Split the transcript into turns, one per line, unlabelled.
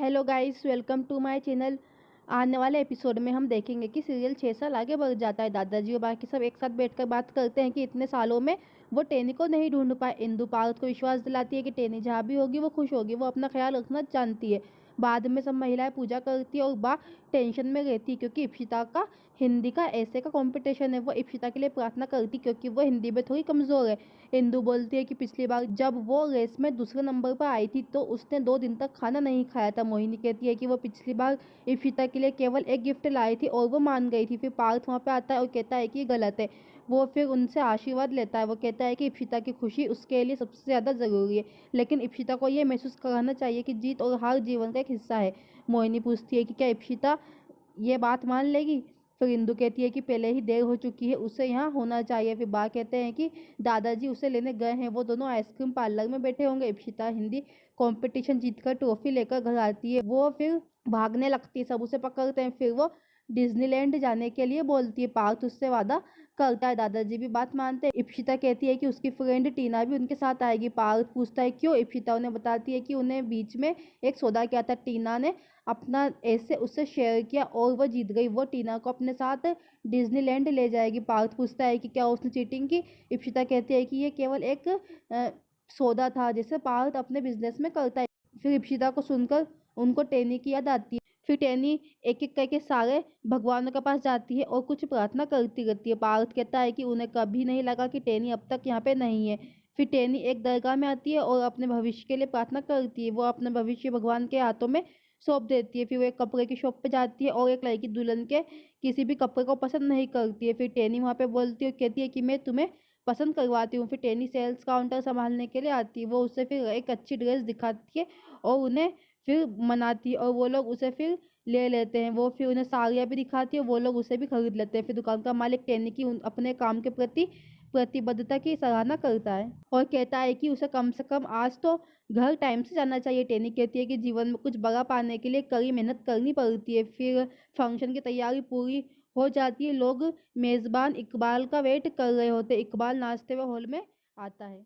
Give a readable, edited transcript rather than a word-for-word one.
Hello guys, welcome to my channel. आने वाले episode में हम देखेंगे कि सीरियल 6 साल आगे बढ़ जाता है। दादाजी और बाकी सब एक साथ बैठकर बात करते हैं कि इतने सालों में वो टेनी को नहीं ढूंढ पाए। इंदु पार्थ को विश्वास दिलाती है कि टेनी जहाँ भी होगी वो खुश होगी, वो अपना ख्याल रखना जानती है। बाद में सब महिलाएं पूजा करती है और बा टेंशन में रहती है क्योंकि इप्शिता का हिंदी का ऐसे का कंपटीशन है। वो इप्शिता के लिए प्रार्थना करती क्योंकि वो हिंदी में थोड़ी कमज़ोर है। इंदु बोलती है कि पिछली बार जब वो रेस में दूसरे नंबर पर आई थी तो उसने 2 दिन तक खाना नहीं खाया था। मोहिनी कहती है कि वो पिछली बार इप्शिता के लिए केवल एक गिफ्ट लाई थी और वो मान गई थी। फिर पार्थ वहाँ पे आता है और कहता है कि ये गलत है। वो फिर उनसे आशीर्वाद लेता है। वो कहता है कि इप्शिता की खुशी उसके लिए सबसे ज़्यादा ज़रूरी है, लेकिन इप्शिता को ये महसूस कराना चाहिए कि जीत और हार जीवन का एक हिस्सा है। मोहिनी पूछती है कि क्या इप्शिता ये बात मान लेगी। फिर इंदु कहती है कि पहले ही देर हो चुकी है, उसे यहाँ होना चाहिए। फिर बा कहते हैं कि दादाजी उसे लेने गए हैं, वो दोनों आइसक्रीम पार्लर में बैठे होंगे। इप्शिता हिंदी कंपटीशन जीतकर ट्रॉफी लेकर घर आती है। वो फिर भागने लगती है, सब उसे पकड़ते हैं। फिर वो डिज्नीलैंड जाने के लिए बोलती है। पार्थ उससे वादा करता है। दादाजी भी बात मानते हैं। इप्शिता कहती है कि उसकी फ्रेंड टीना भी उनके साथ आएगी। पार्थ पूछता है क्यों। इप्शिता उन्हें बताती है कि उन्हें बीच में एक सौदा किया था, टीना ने अपना ऐसे उससे शेयर किया और वो जीत गई। वो टीना को अपने साथ डिज्नीलैंड ले जाएगी। पार्थ पूछता है कि क्या उसने चीटिंग की। इप्शिता कहती है कि ये केवल एक सौदा था जिसे पार्थ अपने बिजनेस में करता है। फिर इप्शिता को सुनकर उनको टेनी की याद आती है। फिर टेनी एक एक करके सारे भगवानों के पास जाती है और कुछ प्रार्थना करती रहती है। पार्थ कहता है कि उन्हें कभी नहीं लगा कि टेनी अब तक यहाँ पे नहीं है। फिर टेनी एक दरगाह में आती है और अपने भविष्य के लिए प्रार्थना करती है। वो अपना भविष्य भगवान के हाथों में सौंप देती है। फिर वो एक कपड़े की शॉप पे जाती है और एक लड़की दुल्हन के किसी भी कपड़े को पसंद नहीं करती है। फिर टेनी वहाँ पे बोलती है, कहती है कि मैं तुम्हें पसंद करवाती हूँ। फिर टेनी सेल्स काउंटर संभालने के लिए आती है। वो उसे फिर एक अच्छी ड्रेस दिखाती है और उन्हें फिर मनाती है और वो लोग उसे फिर ले लेते हैं। वो फिर उन्हें साड़ियाँ भी दिखाती है, वो लोग उसे भी खरीद लेते हैं। फिर दुकान का मालिक टेनी की अपने काम के प्रति प्रतिबद्धता की सराहना करता है और कहता है कि उसे कम से कम आज तो घर टाइम से जाना चाहिए। टेनी कहती है कि जीवन में कुछ बड़ा पाने के लिए कड़ी मेहनत करनी पड़ती है। फिर फंक्शन की तैयारी पूरी हो जाती है। लोग मेजबान इकबाल का वेट कर रहे होते। इकबाल नाचते हुए हॉल में आता है।